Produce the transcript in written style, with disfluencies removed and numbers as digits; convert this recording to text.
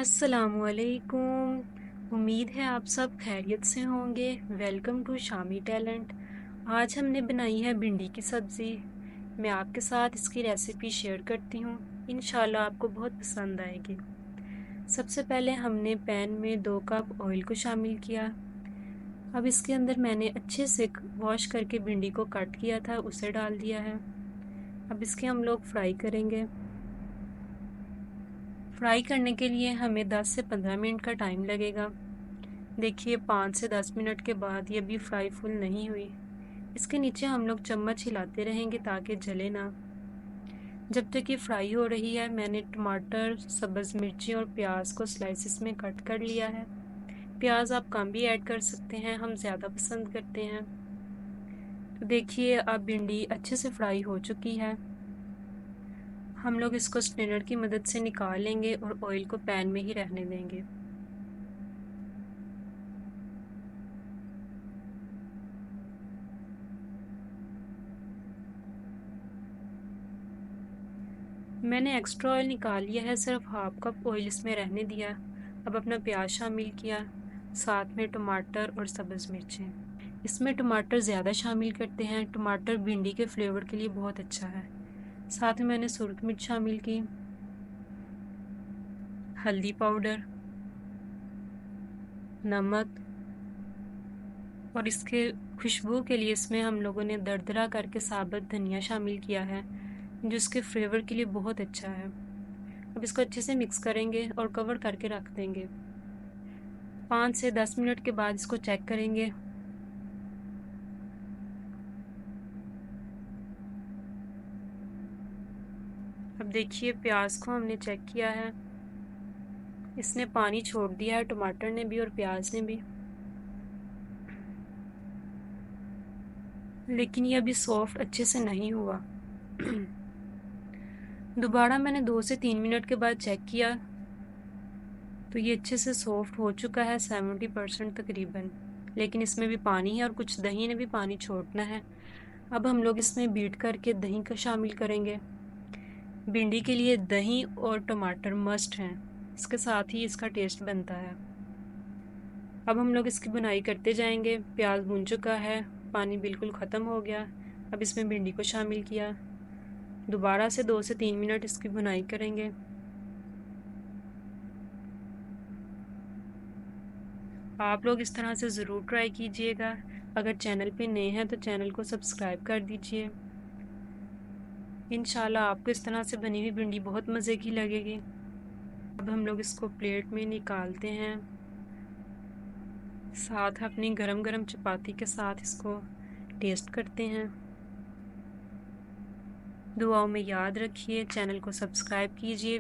अस्सलामुअलैकुम। उम्मीद है आप सब खैरियत से होंगे। Welcome to Shami talent. आज हमने बनाई है भिंडी की सब्ज़ी। मैं आपके साथ इसकी रेसिपी शेयर करती हूँ। इंशाल्लाह आपको बहुत पसंद आएगी। सबसे पहले हमने पैन में 2 कप ऑयल को शामिल किया। अब इसके अंदर मैंने अच्छे से वॉश करके भिंडी को कट किया था, उसे डाल दिया है। अब इसके हम लोग फ्राई करेंगे। फ्राई करने के लिए हमें 10 से 15 मिनट का टाइम लगेगा। देखिए 5 से 10 मिनट के बाद ये भी फ्राई फुल नहीं हुई। इसके नीचे हम लोग चम्मच हिलाते रहेंगे ताकि जले ना। जब तक ये फ्राई हो रही है, मैंने टमाटर, सब्ज़ मिर्ची और प्याज को स्लाइसिस में कट कर लिया है। प्याज आप कम भी ऐड कर सकते हैं, हम ज़्यादा पसंद करते हैं। तो देखिए अब भिंडी अच्छे से फ्राई हो चुकी है। हम लोग इसको स्ट्रेनर की मदद से निकाल लेंगे और ऑयल को पैन में ही रहने देंगे। मैंने एक्स्ट्रा ऑयल निकाल लिया है, सिर्फ हाफ कप ऑयल इसमें रहने दिया। अब अपना प्याज शामिल किया, साथ में टमाटर और सब्ज़ मिर्चें। इसमें टमाटर ज़्यादा शामिल करते हैं, टमाटर भिंडी के फ्लेवर के लिए बहुत अच्छा है। साथ में मैंने सुरख मिर्च शामिल की, हल्दी पाउडर, नमक और इसके खुशबू के लिए इसमें हम लोगों ने दरदरा करके साबुत धनिया शामिल किया है, जो इसके फ्लेवर के लिए बहुत अच्छा है। अब इसको अच्छे से मिक्स करेंगे और कवर करके रख देंगे। 5 से 10 मिनट के बाद इसको चेक करेंगे। अब देखिए प्याज को हमने चेक किया है, इसने पानी छोड़ दिया है, टमाटर ने भी और प्याज ने भी। लेकिन ये अभी सॉफ्ट अच्छे से नहीं हुआ। दोबारा मैंने 2 से 3 मिनट के बाद चेक किया तो ये अच्छे से सॉफ्ट हो चुका है, 70% तकरीबन। लेकिन इसमें भी पानी है और कुछ दही ने भी पानी छोड़ना है। अब हम लोग इसमें बीट करके दही का शामिल करेंगे। भिंडी के लिए दही और टमाटर मस्ट हैं, इसके साथ ही इसका टेस्ट बनता है। अब हम लोग इसकी बुनाई करते जाएंगे। प्याज भून चुका है, पानी बिल्कुल ख़त्म हो गया। अब इसमें भिंडी को शामिल किया, दोबारा से 2 से 3 मिनट इसकी बुनाई करेंगे। आप लोग इस तरह से ज़रूर ट्राई कीजिएगा। अगर चैनल पे नए हैं तो चैनल को सब्सक्राइब कर दीजिए। इंशाल्लाह आपको इस तरह से बनी हुई भिंडी बहुत मज़े की लगेगी। अब हम लोग इसको प्लेट में निकालते हैं, साथ अपनी गरम गरम चपाती के साथ इसको टेस्ट करते हैं। दुआओं में याद रखिए, चैनल को सब्सक्राइब कीजिए।